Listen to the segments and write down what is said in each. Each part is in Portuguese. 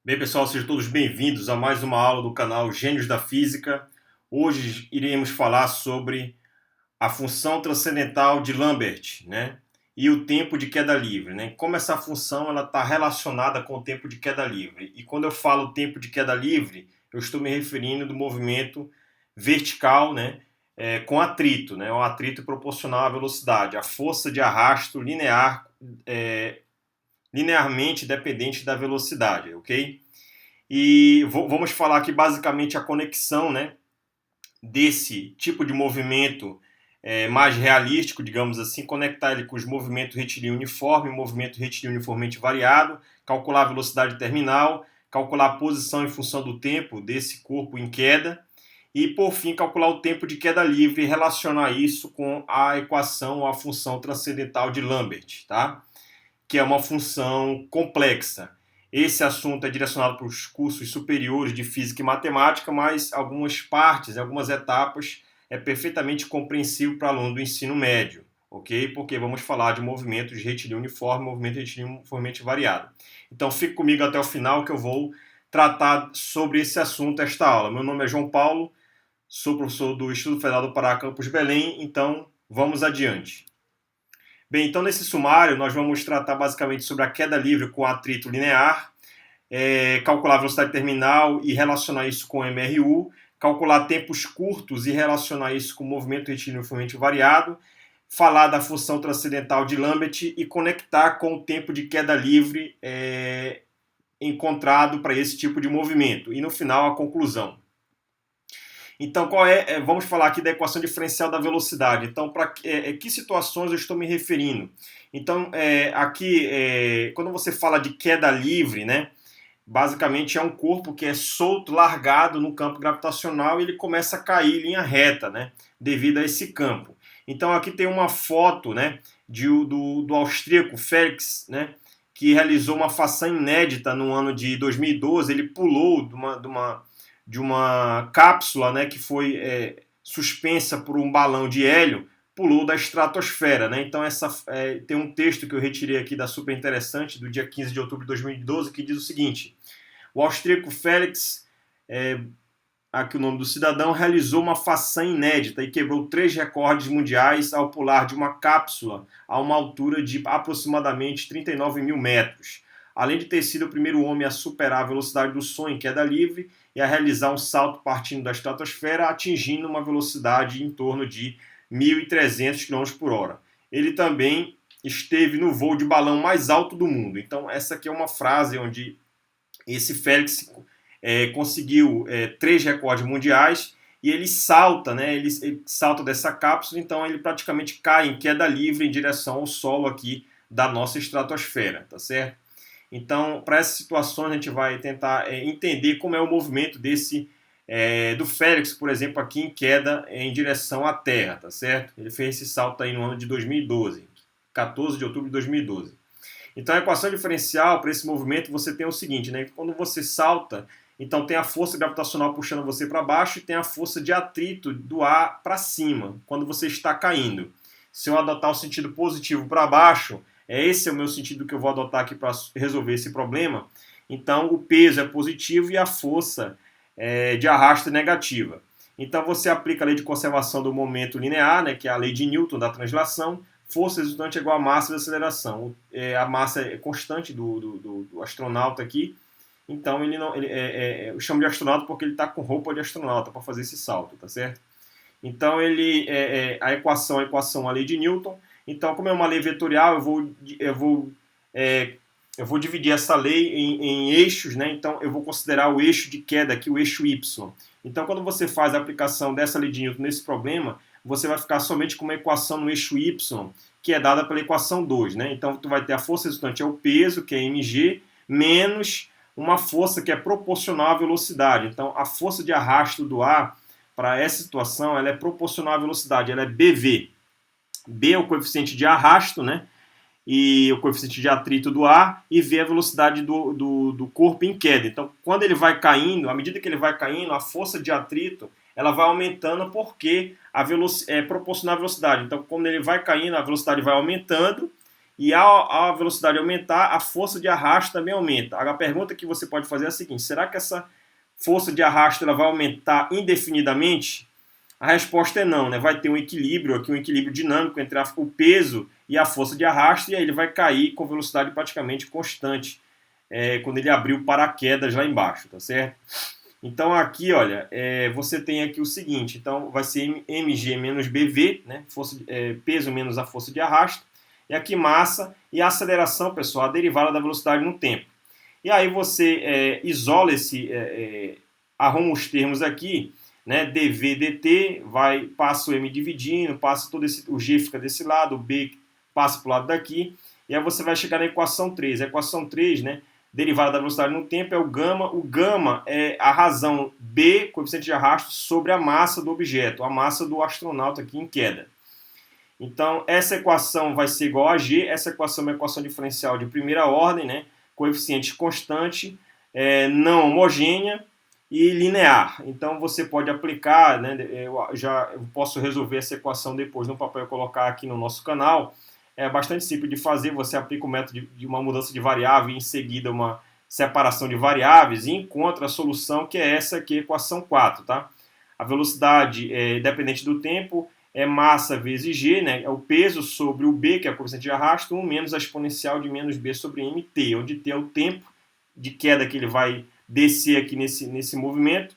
Bem, pessoal, sejam todos bem-vindos a mais uma aula do canal Gênios da Física. Hoje iremos falar sobre a função transcendental de Lambert, né? E o tempo de queda livre, né? Como essa função ela está relacionada com o tempo de queda livre. E quando eu falo tempo de queda livre, eu estou me referindo do movimento vertical, né? Com atrito, né? O atrito proporcional à velocidade, a força de arrasto linearmente dependente da velocidade, ok? E vamos falar aqui basicamente a conexão, né, desse tipo de movimento mais realístico, digamos assim, conectar ele com os movimentos retilíneo uniforme, movimento retilíneo uniformemente variado, calcular a velocidade terminal, calcular a posição em função do tempo desse corpo em queda e, por fim, calcular o tempo de queda livre e relacionar isso com a equação ou a função transcendental de Lambert, tá? Que é uma função complexa. Esse assunto é direcionado para os cursos superiores de Física e Matemática, mas algumas partes, algumas etapas, é perfeitamente compreensível para aluno do ensino médio, ok? Porque vamos falar de movimentos de retilíneo uniforme, movimento de retilíneo uniformemente variado. Então fique comigo até o final que eu vou tratar sobre esse assunto esta aula. Meu nome é João Paulo, sou professor do Instituto Federal do Pará, Campus Belém, então vamos adiante. Bem, então nesse sumário nós vamos tratar basicamente sobre a queda livre com atrito linear, calcular a velocidade terminal e relacionar isso com MRU, calcular tempos curtos e relacionar isso com o movimento retilíneo uniformemente variado, falar da função transcendental de Lambert e conectar com o tempo de queda livre encontrado para esse tipo de movimento. E no final a conclusão. Então, vamos falar aqui da equação diferencial da velocidade. Então, para que situações eu estou me referindo? Então, aqui, quando você fala de queda livre, né, basicamente é um corpo que é solto, largado no campo gravitacional e ele começa a cair em linha reta, né, devido a esse campo. Então, aqui tem uma foto, né, do austríaco Felix, né, que realizou uma façanha inédita no ano de 2012. Ele pulou de uma cápsula, né, que foi suspensa por um balão de hélio, pulou da estratosfera, né? Então tem um texto que eu retirei aqui da Super Interessante do dia 15 de outubro de 2012 que diz o seguinte: o austríaco Felix, aqui o nome do cidadão, realizou uma façanha inédita e quebrou 3 recordes mundiais ao pular de uma cápsula a uma altura de aproximadamente 39 mil metros. Além de ter sido o primeiro homem a superar a velocidade do som em queda livre e a realizar um salto partindo da estratosfera, atingindo uma velocidade em torno de 1.300 km por hora. Ele também esteve no voo de balão mais alto do mundo. Então, essa aqui é uma frase onde esse Félix conseguiu 3 recordes mundiais e ele salta, né? Ele salta dessa cápsula, então ele praticamente cai em queda livre em direção ao solo aqui da nossa estratosfera, tá certo? Então, para essas situações, a gente vai tentar entender como é o movimento do Félix, por exemplo, aqui em queda em direção à Terra, tá certo? Ele fez esse salto aí no ano de 2012, 14 de outubro de 2012. Então, a equação diferencial para esse movimento, você tem o seguinte, né? Quando você salta, então tem a força gravitacional puxando você para baixo e tem a força de atrito do ar para cima, quando você está caindo. Se eu adotar o sentido positivo para baixo, esse é o meu sentido que eu vou adotar aqui para resolver esse problema. Então, o peso é positivo e a força de arrasto é negativa. Então, você aplica a lei de conservação do momento linear, né, que é a lei de Newton da translação. Força resultante é igual a massa de aceleração. A massa é constante do astronauta aqui. Então, eu chamo de astronauta porque ele está com roupa de astronauta para fazer esse salto, tá certo? Então, a equação é a lei de Newton. Então, como é uma lei vetorial, eu vou dividir essa lei em eixos, né? Então, eu vou considerar o eixo de queda aqui, o eixo Y. Então, quando você faz a aplicação dessa lei de Newton nesse problema, você vai ficar somente com uma equação no eixo Y, que é dada pela equação 2, né? Então, tu vai ter a força resultante é o peso, que é mg, menos uma força que é proporcional à velocidade. Então, a força de arrasto do ar, para essa situação, ela é proporcional à velocidade, ela é BV. B é o coeficiente de arrasto, né? E o coeficiente de atrito do ar, e V é a velocidade do corpo em queda. Então, quando ele vai caindo, à medida que ele vai caindo, a força de atrito ela vai aumentando porque é proporcional à velocidade. Então, quando ele vai caindo, a velocidade vai aumentando e ao a velocidade aumentar, a força de arrasto também aumenta. A pergunta que você pode fazer é a seguinte: será que essa força de arrasto ela vai aumentar indefinidamente? A resposta é não, né? Vai ter um equilíbrio aqui, um equilíbrio dinâmico entre o peso e a força de arrasto, e aí ele vai cair com velocidade praticamente constante quando ele abrir o paraquedas lá embaixo, tá certo? Então aqui, olha, você tem aqui o seguinte, então vai ser mg menos bv, né? Peso menos a força de arrasto, e aqui massa e a aceleração, pessoal, a derivada da velocidade no tempo. E aí você isola arruma os termos aqui, né? dv dt, passa o m dividindo, passa o g fica desse lado, o b passa para o lado daqui, e aí você vai chegar na equação 3. A equação 3, né? Derivada da velocidade no tempo é o gama. O gama é a razão b, coeficiente de arrasto, sobre a massa do objeto, a massa do astronauta aqui em queda. Então, essa equação vai ser igual a g. Essa equação é uma equação diferencial de primeira ordem, né? Coeficiente constante, não homogênea e linear. Então, você pode aplicar, né? Eu posso resolver essa equação depois no papel e colocar aqui no nosso canal. É bastante simples de fazer. Você aplica o método de uma mudança de variável e em seguida uma separação de variáveis e encontra a solução, que é essa aqui, a equação 4, tá? A velocidade independente do tempo é massa vezes g, né? É o peso sobre o b, que é a coeficiente de arrasto, 1 menos a exponencial de menos b sobre mt, onde t é o tempo de queda que ele vai descer aqui nesse movimento,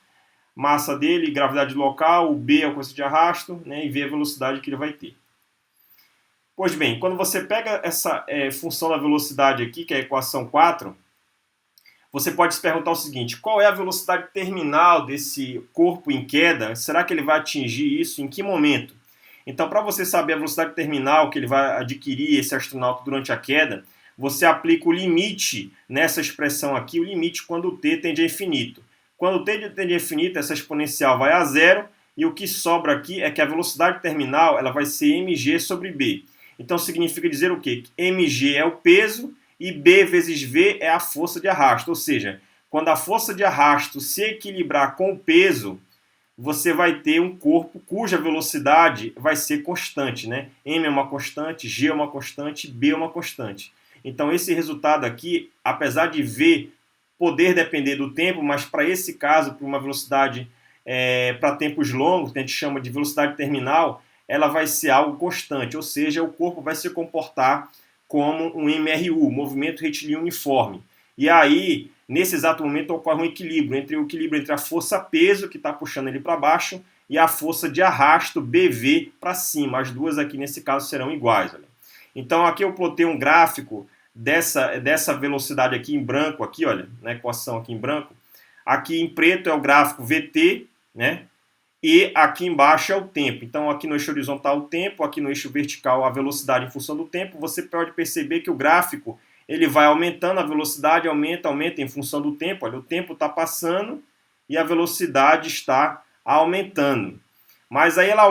massa dele, gravidade local, o b é o coeficiente de arrasto, né? E v é a velocidade que ele vai ter. Pois bem, quando você pega essa função da velocidade aqui, que é a equação 4, você pode se perguntar o seguinte: qual é a velocidade terminal desse corpo em queda? Será que ele vai atingir isso? Em que momento? Então, para você saber a velocidade terminal que ele vai adquirir, esse astronauta, durante a queda, você aplica o limite nessa expressão aqui, o limite quando o t tende a infinito. Quando o t tende a infinito, essa exponencial vai a zero, e o que sobra aqui é que a velocidade terminal ela vai ser mg sobre b. Então significa dizer o quê? mg é o peso e b vezes v é a força de arrasto. Ou seja, quando a força de arrasto se equilibrar com o peso, você vai ter um corpo cuja velocidade vai ser constante, né? M é uma constante, G é uma constante, B é uma constante. Então esse resultado aqui, apesar de V poder depender do tempo, mas para esse caso, para uma velocidade para tempos longos, que a gente chama de velocidade terminal, ela vai ser algo constante, ou seja, o corpo vai se comportar como um MRU, movimento retilíneo uniforme. E aí, nesse exato momento, ocorre um equilíbrio entre a força-peso, que está puxando ele para baixo, e a força de arrasto, BV, para cima. As duas aqui, nesse caso, serão iguais. Olha. Então, aqui eu plotei um gráfico dessa velocidade aqui em branco, aqui, olha, na equação aqui em branco. Aqui em preto é o gráfico VT, né? E aqui embaixo é o tempo. Então, aqui no eixo horizontal o tempo, aqui no eixo vertical a velocidade em função do tempo. Você pode perceber que o gráfico ele vai aumentando, a velocidade aumenta em função do tempo. Olha, o tempo está passando e a velocidade está aumentando. Mas aí ela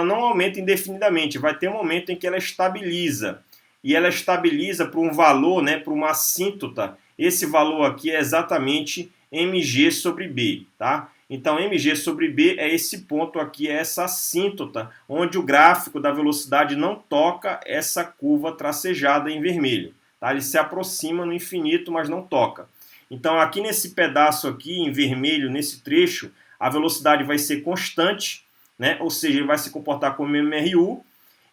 não aumenta indefinidamente. Vai ter um momento em que ela estabiliza. E ela estabiliza para um valor, né, para uma assíntota. Esse valor aqui é exatamente mg sobre b, tá? Então, mg sobre b é esse ponto aqui, é essa assíntota, onde o gráfico da velocidade não toca essa curva tracejada em vermelho. Tá? Ele se aproxima no infinito, mas não toca. Então, aqui nesse pedaço aqui, em vermelho, nesse trecho, a velocidade vai ser constante, né? Ou seja, ele vai se comportar como MRU,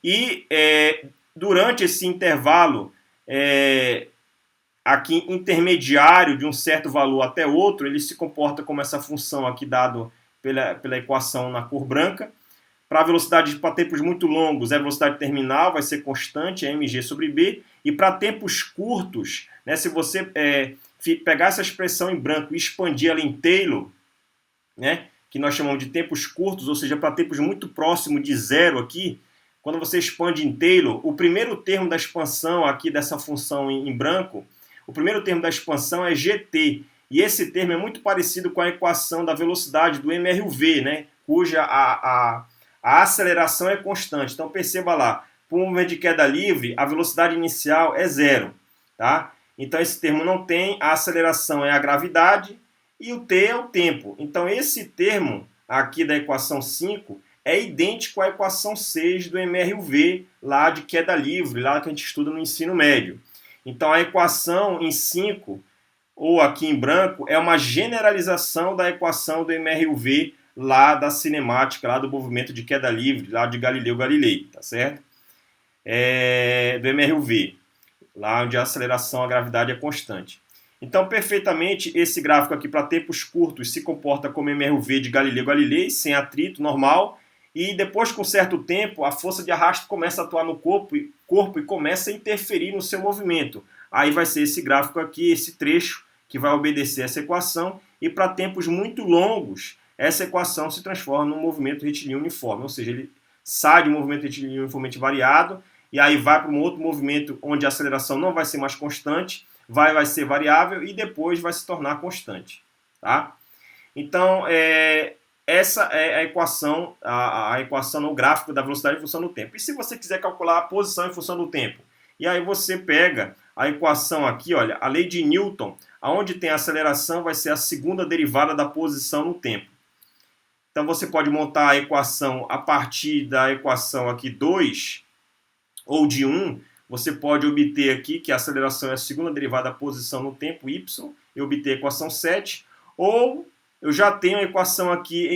e durante esse intervalo aqui intermediário de um certo valor até outro, ele se comporta como essa função aqui dado pela equação na cor branca. Para velocidade para tempos muito longos, a velocidade terminal vai ser constante, é mg sobre b. E para tempos curtos, né, se você pegar essa expressão em branco e expandir ela em Taylor, né, que nós chamamos de tempos curtos, ou seja, para tempos muito próximos de zero aqui, quando você expande em Taylor, o primeiro termo da expansão aqui dessa função em branco, o primeiro termo da expansão é gt, e esse termo é muito parecido com a equação da velocidade do MRV, né, cuja a aceleração é constante. Então perceba lá, para um movimento de queda livre, a velocidade inicial é zero. Tá? Então esse termo não tem, a aceleração é a gravidade e o t é o tempo. Então esse termo aqui da equação 5, é idêntico à equação 6 do MRUV, lá de queda livre, lá que a gente estuda no ensino médio. Então a equação em 5, ou aqui em branco, é uma generalização da equação do MRUV lá da cinemática, lá do movimento de queda livre, lá de Galileu Galilei, tá certo? Do MRUV, lá onde a aceleração, a gravidade é constante. Então, perfeitamente, esse gráfico aqui para tempos curtos se comporta como MRUV de Galileu Galilei, sem atrito, normal, e depois, com certo tempo, a força de arrasto começa a atuar no corpo e começa a interferir no seu movimento. Aí vai ser esse gráfico aqui, esse trecho, que vai obedecer essa equação, e para tempos muito longos, essa equação se transforma num movimento retilíneo uniforme, ou seja, ele sai de um movimento retilíneo uniformemente variado, e aí vai para um outro movimento onde a aceleração não vai ser mais constante, vai ser variável e depois vai se tornar constante. Tá? Então, essa é a equação, a equação no gráfico da velocidade em função do tempo. E se você quiser calcular a posição em função do tempo? E aí você pega a equação aqui, olha, a lei de Newton, aonde tem a aceleração vai ser a segunda derivada da posição no tempo. Então você pode montar a equação a partir da equação aqui 2 ou de 1, você pode obter aqui que a aceleração é a segunda derivada da posição no tempo, y, e obter a equação 7, ou eu já tenho a equação aqui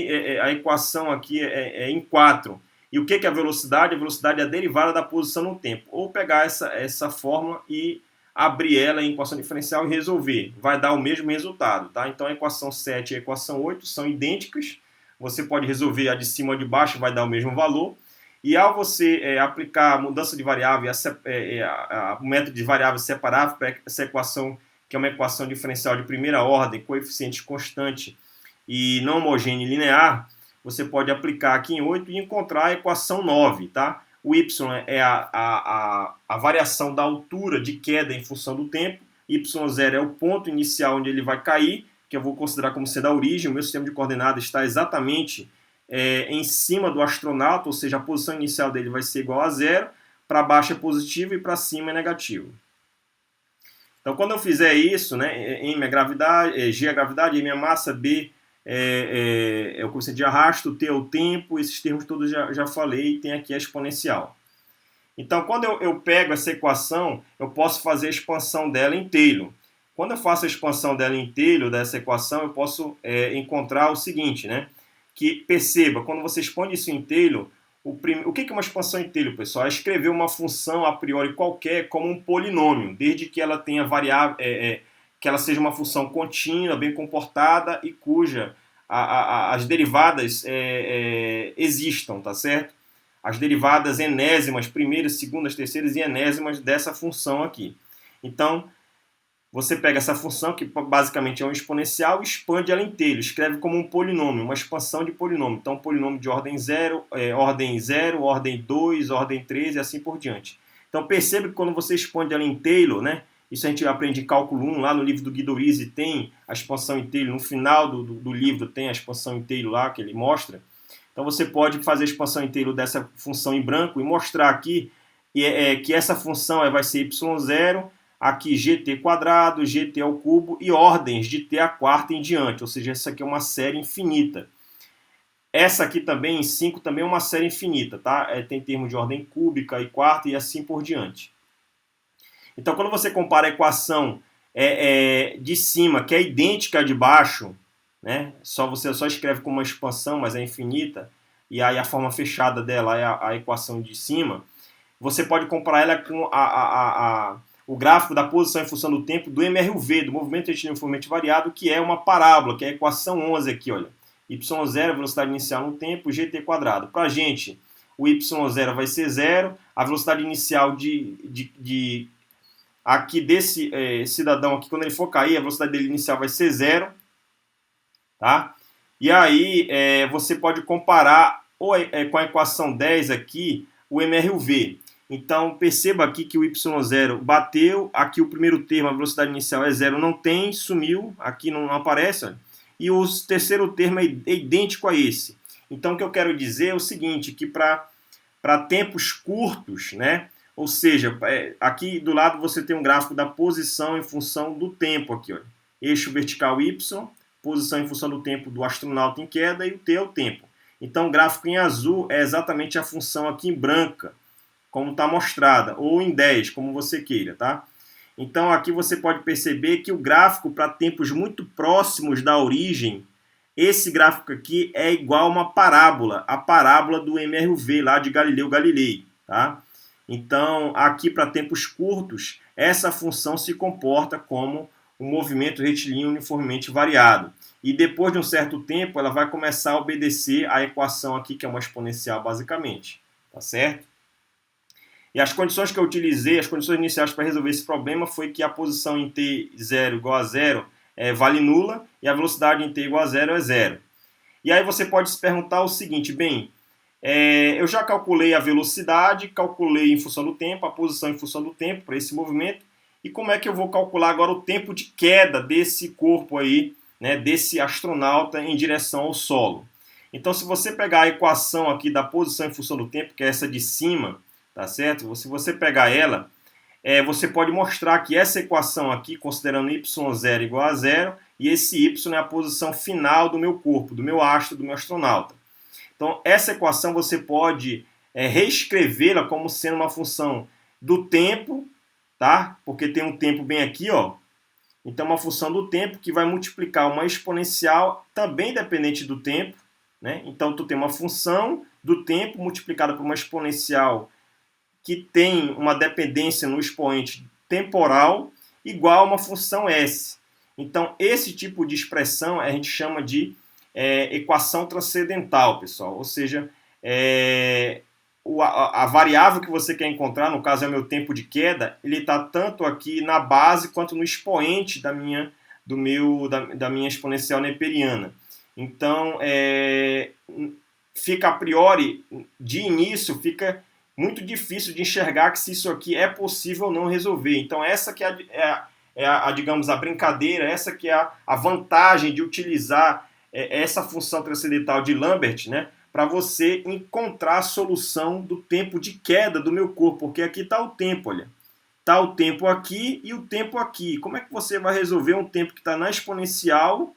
é em 4. E o que é a velocidade? A velocidade é a derivada da posição no tempo. Ou pegar essa fórmula e abrir ela em equação diferencial e resolver. Vai dar o mesmo resultado. Tá? Então a equação 7 e a equação 8 são idênticas. Você pode resolver a de cima ou de baixo, vai dar o mesmo valor. E ao você aplicar a mudança de variável, o método de variável separável para essa equação, que é uma equação diferencial de primeira ordem, coeficiente constante e não homogêneo e linear, você pode aplicar aqui em 8 e encontrar a equação 9. Tá? O y é a variação da altura de queda em função do tempo, y0 é o ponto inicial onde ele vai cair, que eu vou considerar como sendo a origem. O meu sistema de coordenadas está exatamente em cima do astronauta, ou seja, a posição inicial dele vai ser igual a 0, para baixo é positivo e para cima é negativo. Então, quando eu fizer isso, né, M é a gravidade, G é a gravidade, M é a massa, B é o coeficiente de arrasto, T é o tempo, esses termos todos já falei, e tem aqui a exponencial. Então, quando eu pego essa equação, eu posso fazer a expansão dela em Taylor. Quando eu faço a expansão dela em Taylor, dessa equação, eu posso encontrar o seguinte, né? Que perceba, quando você expande isso em Taylor, o que é uma expansão em Taylor, pessoal? É escrever uma função a priori qualquer como um polinômio, desde que ela tenha variável, que ela seja uma função contínua, bem comportada e cuja as derivadas existam, tá certo? As derivadas enésimas, primeiras, segundas, terceiras e enésimas dessa função aqui. Então, você pega essa função, que basicamente é um exponencial, e expande ela inteira, escreve como um polinômio, uma expansão de polinômio. Então, polinômio de ordem 0, ordem 2, ordem 3 e assim por diante. Então, perceba que quando você expande ela em Taylor, né, isso a gente aprende em cálculo 1, lá no livro do Guido Risi tem a expansão em Taylor, no final do livro tem a expansão em Taylor lá, que ele mostra. Então, você pode fazer a expansão em Taylor dessa função em branco e mostrar aqui que essa função vai ser y0, aqui gt quadrado, gt ao cubo e ordens de t à quarta em diante, ou seja, essa aqui é uma série infinita. Essa aqui também, em 5, também é uma série infinita, tá? Tem termos de ordem cúbica e quarta e assim por diante. Então, quando você compara a equação de cima, que é idêntica à de baixo, né? Você só escreve como uma expansão, mas é infinita, e aí a forma fechada dela é a equação de cima, você pode comparar ela com o gráfico da posição em função do tempo do MRUV, do movimento retilíneo uniformemente variado, que é uma parábola, que é a equação 11 aqui, olha. Y0, velocidade inicial no tempo, gt quadrado. Para a gente, o Y0 vai ser 0, a velocidade inicial aqui desse cidadão aqui, quando ele for cair, a velocidade dele inicial vai ser 0, tá? E aí você pode comparar com a equação 10 aqui, o MRUV. Então, perceba aqui que o y0 bateu, aqui o primeiro termo, a velocidade inicial é 0, não tem, sumiu, aqui não aparece, olha. E o terceiro termo é idêntico a esse. Então, o que eu quero dizer é o seguinte, que para tempos curtos, né, ou seja, aqui do lado você tem um gráfico da posição em função do tempo, aqui, olha. Eixo vertical y, posição em função do tempo do astronauta em queda e o t é o tempo. Então o gráfico em azul é exatamente a função aqui em branca, como está mostrada, ou em 10, como você queira, tá? Então aqui você pode perceber que o gráfico para tempos muito próximos da origem, esse gráfico aqui é igual a uma parábola, a parábola do MRV lá de Galileu Galilei, tá? Então aqui para tempos curtos, essa função se comporta como um movimento retilíneo uniformemente variado. E depois de um certo tempo, ela vai começar a obedecer à equação aqui, que é uma exponencial basicamente, tá certo? E as condições que eu utilizei, as condições iniciais para resolver esse problema foi que a posição em t0 igual a zero vale nula e a velocidade em t igual a zero é zero. E aí você pode se perguntar o seguinte, bem, eu já calculei a velocidade, calculei em função do tempo, a posição em função do tempo para esse movimento, e como é que eu vou calcular agora o tempo de queda desse corpo aí, né, desse astronauta em direção ao solo? Então, se você pegar a equação aqui da posição em função do tempo, que é essa de cima, tá certo? Se você pegar ela, você pode mostrar que essa equação aqui, considerando y0 igual a zero, e esse y é a posição final do meu corpo, do meu astro, do meu astronauta. Então, essa equação você pode reescrevê-la como sendo uma função do tempo, tá? Porque tem um tempo bem aqui, ó. Então, uma função do tempo que vai multiplicar uma exponencial também dependente do tempo, né? Então, tu tem uma função do tempo multiplicada por uma exponencial que tem uma dependência no expoente temporal igual a uma função S. Então, esse tipo de expressão a gente chama de equação transcendental, pessoal. Ou seja, a variável que você quer encontrar, no caso é o meu tempo de queda, ele está tanto aqui na base quanto no expoente da minha exponencial neperiana. Então, fica a priori, de início, fica muito difícil de enxergar que se isso aqui é possível ou não resolver. Então essa que digamos, a brincadeira, essa que é a vantagem de utilizar essa função transcendental de Lambert, né, para você encontrar a solução do tempo de queda do meu corpo, porque aqui está o tempo, olha. Está o tempo aqui e o tempo aqui. Como é que você vai resolver um tempo que está na exponencial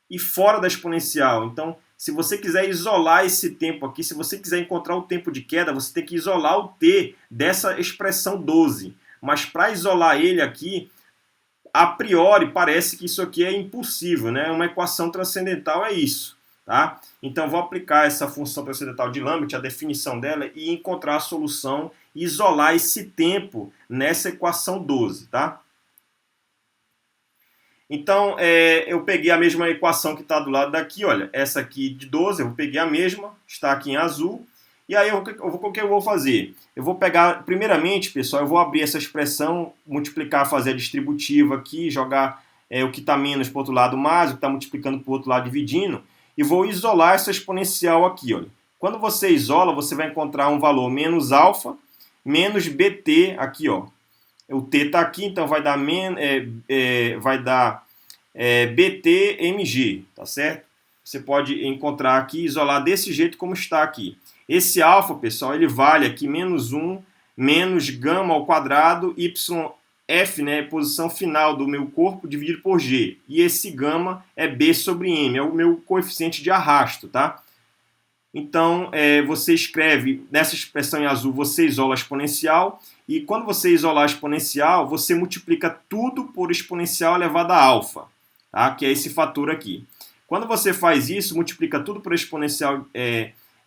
e fora da exponencial? Então, se você quiser isolar esse tempo aqui, se você quiser encontrar o tempo de queda, você tem que isolar o t dessa expressão 12. Mas para isolar ele aqui, a priori parece que isso aqui é impossível, né? Uma equação transcendental é isso, tá? Então vou aplicar essa função transcendental de Lambert, a definição dela, e encontrar a solução e isolar esse tempo nessa equação 12, tá? Então, eu peguei a mesma equação que está do lado daqui, olha, essa aqui de 12, eu peguei a mesma, está aqui em azul, e aí o que eu vou fazer? Eu vou pegar, primeiramente, pessoal, eu vou abrir essa expressão, multiplicar, fazer a distributiva aqui, jogar o que está menos para o outro lado mais, o que está multiplicando para o outro lado dividindo, e vou isolar essa exponencial aqui, olha. Quando você isola, você vai encontrar um valor menos alfa, menos bt aqui, ó. O t está aqui, então vai dar, BTmg, tá certo? Você pode encontrar aqui, isolar desse jeito como está aqui. Esse alfa, pessoal, ele vale aqui menos 1, menos gama ao quadrado, yf, né, posição final do meu corpo, dividido por g. E esse gama é b sobre m, é o meu coeficiente de arrasto, tá? Então, você escreve, nessa expressão em azul, você isola a exponencial, e quando você isolar a exponencial, você multiplica tudo por exponencial elevado a alfa, tá? Que é esse fator aqui. Quando você faz isso, multiplica tudo por exponencial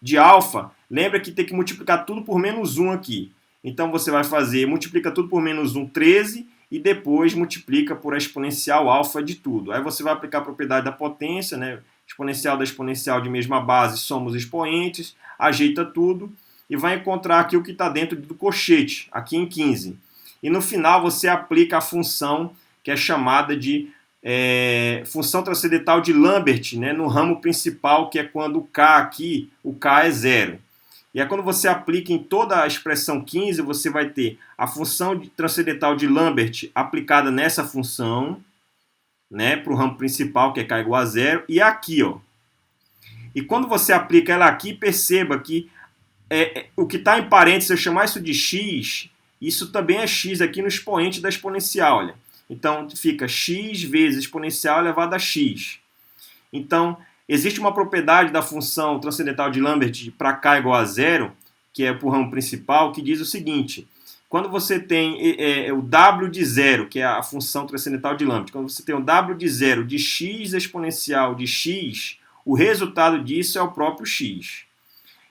de alfa, lembra que tem que multiplicar tudo por menos 1 aqui. Então, você vai fazer, multiplica tudo por menos 1, 13, e depois multiplica por a exponencial alfa de tudo. Aí você vai aplicar a propriedade da potência, né? Exponencial da exponencial de mesma base, somos expoentes, ajeita tudo e vai encontrar aqui o que está dentro do cochete, aqui em 15. E no final você aplica a função que é chamada de função transcendental de Lambert, né, no ramo principal, que é quando o K aqui, o K é zero. E aí quando você aplica em toda a expressão 15, você vai ter a função transcendental de Lambert aplicada nessa função, né, para o ramo principal, que é K igual a zero, e aqui, ó. E quando você aplica ela aqui, perceba que o que está em parênteses, se eu chamar isso de x, isso também é x aqui no expoente da exponencial, olha. Então, fica x vezes exponencial elevado a x. Então, Existe uma propriedade da função transcendental de Lambert para k igual a zero, que é para o ramo principal, que diz o seguinte: quando você tem o w de zero, que é a função transcendental de Lambert, quando você tem o w de zero de x exponencial de x, o resultado disso é o próprio x.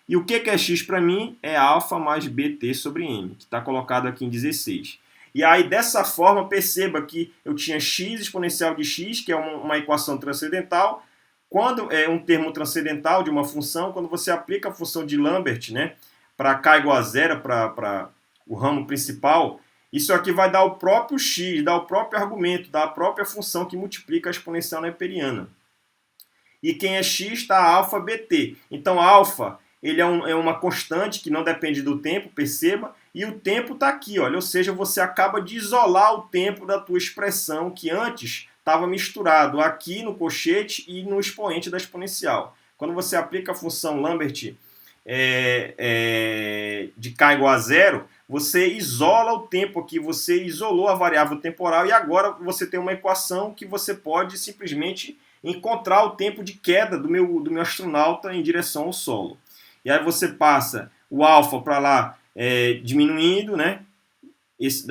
E o que é x para mim? É alfa mais bt sobre m, que está colocado aqui em 16. E aí, dessa forma, perceba que eu tinha x exponencial de x, que é uma equação transcendental. Quando é um termo transcendental de uma função, quando você aplica a função de Lambert, né, para k igual a zero, para o ramo principal, isso aqui vai dar o próprio x, dar o próprio argumento, dar a própria função que multiplica a exponencial neperiana. E quem é x está alfa bt. Então, alfa ele é uma constante que não depende do tempo, perceba, e o tempo está aqui, olha, ou seja, você acaba de isolar o tempo da tua expressão que antes estava misturado aqui no cochete e no expoente da exponencial. Quando você aplica a função Lambert de k igual a zero, você isola o tempo aqui, você isolou a variável temporal e agora você tem uma equação que você pode simplesmente encontrar o tempo de queda do meu astronauta em direção ao solo. E aí você passa o alfa para lá diminuindo, né? Esse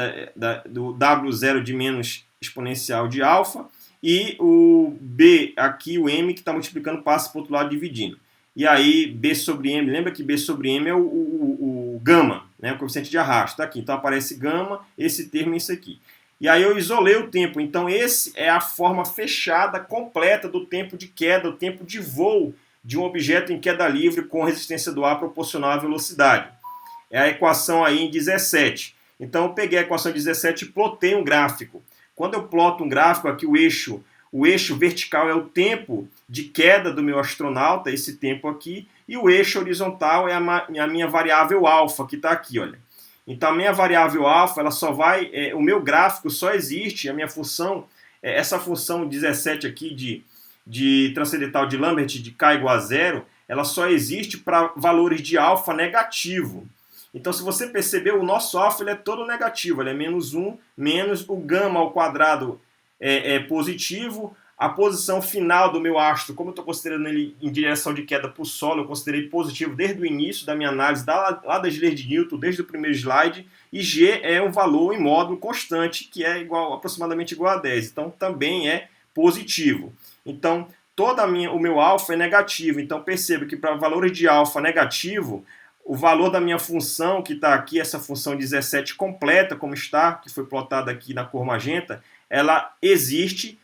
do W0 de menos exponencial de alfa, e o B aqui, o M, que está multiplicando, passa para o outro lado dividindo. E aí B sobre M, lembra que B sobre M é o gama, né? O coeficiente de arrasto, está aqui. Então aparece gama, esse termo e isso aqui. E aí eu isolei o tempo. Então esse é a forma fechada, completa do tempo de queda, o tempo de voo de um objeto em queda livre com resistência do ar proporcional à velocidade. É a equação aí em 17. Então eu peguei a equação 17 e plotei um gráfico. Quando eu ploto um gráfico aqui, o eixo vertical é o tempo de queda do meu astronauta, esse tempo aqui, e o eixo horizontal é a minha variável alfa, que está aqui, olha. Então a minha variável alfa, ela só vai, o meu gráfico só existe, a minha função, essa função 17 aqui de transcendental de Lambert de k igual a zero, ela só existe para valores de alfa negativo. Então, se você perceber, o nosso alfa ele é todo negativo, ele é menos 1, menos o gama ao quadrado é positivo. A posição final do meu astro, como eu estou considerando ele em direção de queda para o solo, eu considerei positivo desde o início da minha análise, lá das leis de Newton, desde o primeiro slide, e G é um valor em módulo constante, que é aproximadamente igual a 10, então também é positivo. Então, o meu alfa é negativo, então perceba que para valores de alfa negativo, o valor da minha função, que está aqui, essa função 17 completa, como está, que foi plotada aqui na cor magenta, ela existe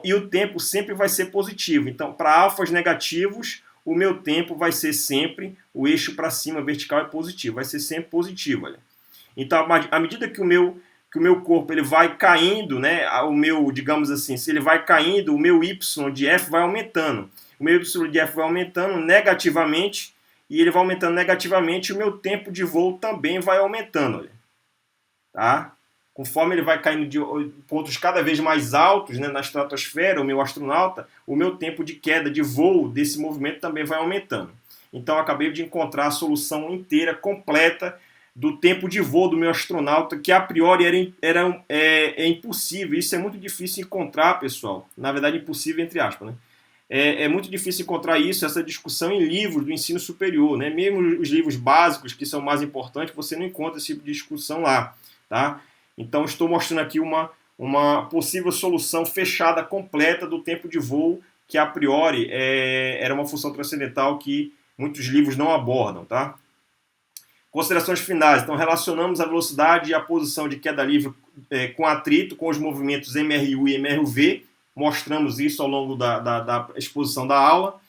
e o tempo sempre vai ser positivo. Então, para alfas negativos, o meu tempo vai ser sempre, o eixo para cima vertical é positivo, vai ser sempre positivo. Olha. Então, à medida que o meu corpo ele vai caindo, né, digamos assim, se ele vai caindo, o meu y de f vai aumentando. O meu y de f vai aumentando negativamente, e ele vai aumentando negativamente, e o meu tempo de voo também vai aumentando. Olha. Tá? Conforme ele vai caindo de pontos cada vez mais altos, né, na estratosfera, o meu astronauta, o meu tempo de queda de voo desse movimento também vai aumentando. Então, eu acabei de encontrar a solução inteira, completa, do tempo de voo do meu astronauta, que a priori é impossível. Isso é muito difícil encontrar, pessoal. Na verdade, impossível entre aspas, né? É muito difícil encontrar essa discussão em livros do ensino superior, né? Mesmo os livros básicos, que são mais importantes, você não encontra esse tipo de discussão lá, tá? Então, estou mostrando aqui uma possível solução fechada, completa do tempo de voo, que a priori era uma função transcendental que muitos livros não abordam, tá? Considerações finais. Então, relacionamos a velocidade e a posição de queda livre com atrito, com os movimentos MRU e MRV. Mostramos isso ao longo da exposição da aula.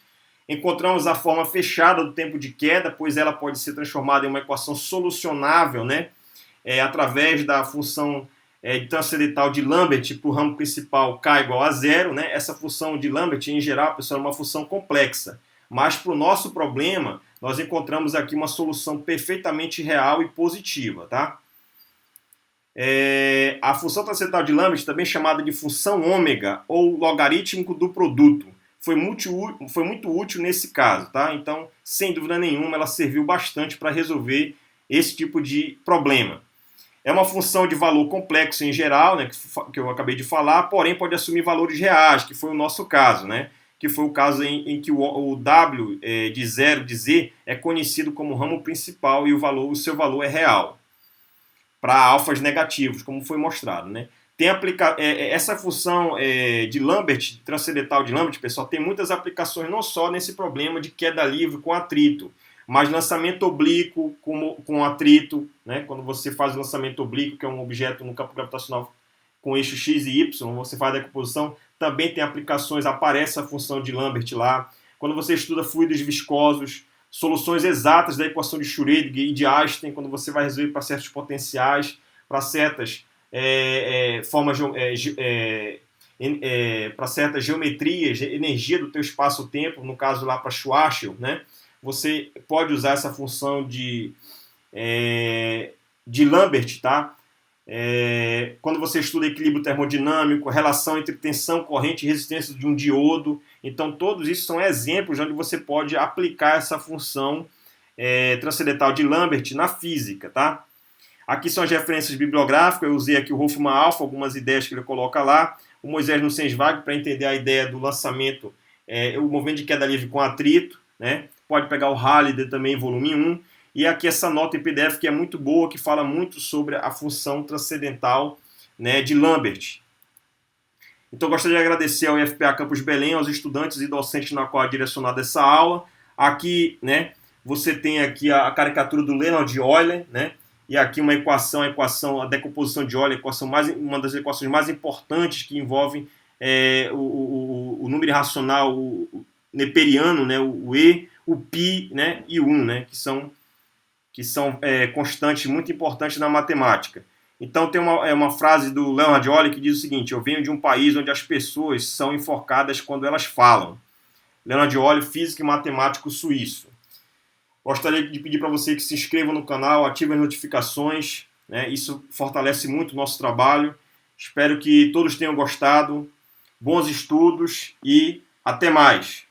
Encontramos a forma fechada do tempo de queda, pois ela pode ser transformada em uma equação solucionável, né? Através da função transcendental de Lambert para o ramo principal k igual a zero. Né? Essa função de Lambert, em geral, pessoal, é uma função complexa. Mas para o nosso problema, nós encontramos aqui uma solução perfeitamente real e positiva. Tá? A função transcendental de Lambert, também chamada de função ômega, ou logarítmico do produto, foi muito útil nesse caso. Tá? Então, sem dúvida nenhuma, ela serviu bastante para resolver esse tipo de problema. É uma função de valor complexo em geral, né, que eu acabei de falar, porém pode assumir valores reais, que foi o nosso caso. Né? que foi o caso em que o W de 0 de Z é conhecido como ramo principal e o seu valor é real, para alfas negativos, como foi mostrado, né? Tem essa função de Lambert, transcendental de Lambert, pessoal, tem muitas aplicações, não só nesse problema de queda livre com atrito, mas lançamento oblíquo com atrito, né? Quando você faz o lançamento oblíquo, que é um objeto no campo gravitacional com eixo X e Y, você faz a decomposição, também tem aplicações, aparece a função de Lambert lá. Quando você estuda fluidos viscosos, soluções exatas da equação de Schrödinger e de Einstein, quando você vai resolver para certos potenciais, para certas formas, para certas geometrias, energia do teu espaço-tempo, no caso lá para Schwarzschild, né? Você pode usar essa função de Lambert, tá? Quando você estuda equilíbrio termodinâmico, relação entre tensão, corrente e resistência de um diodo. Então, todos isso são exemplos onde você pode aplicar essa função transcendental de Lambert na física, tá? Aqui são as referências bibliográficas, eu usei aqui o Hofmann Alpha, algumas ideias que ele coloca lá, o Moisés Nussenswag, para entender a ideia do lançamento, o movimento de queda livre com atrito, né? Pode pegar o Halliday também, volume 1, e aqui essa nota em PDF que é muito boa, que fala muito sobre a função transcendental, né, de Lambert. Então, eu gostaria de agradecer ao IFPA Campus Belém, aos estudantes e docentes na qual é direcionada essa aula. Aqui, né, você tem aqui a caricatura do Leonhard Euler, né, e aqui uma equação, a decomposição de Euler, uma das equações mais importantes que envolvem o número irracional neperiano, né, o E, o Π, né, e o 1, né, que são constantes muito importantes na matemática. Então tem uma frase do Leonhard Euler que diz o seguinte: eu venho de um país onde as pessoas são enforcadas quando elas falam. Leonhard Euler, físico e matemático suíço. Gostaria de pedir para você que se inscreva no canal, ative as notificações, né? Isso fortalece muito o nosso trabalho. Espero que todos tenham gostado. Bons estudos e até mais!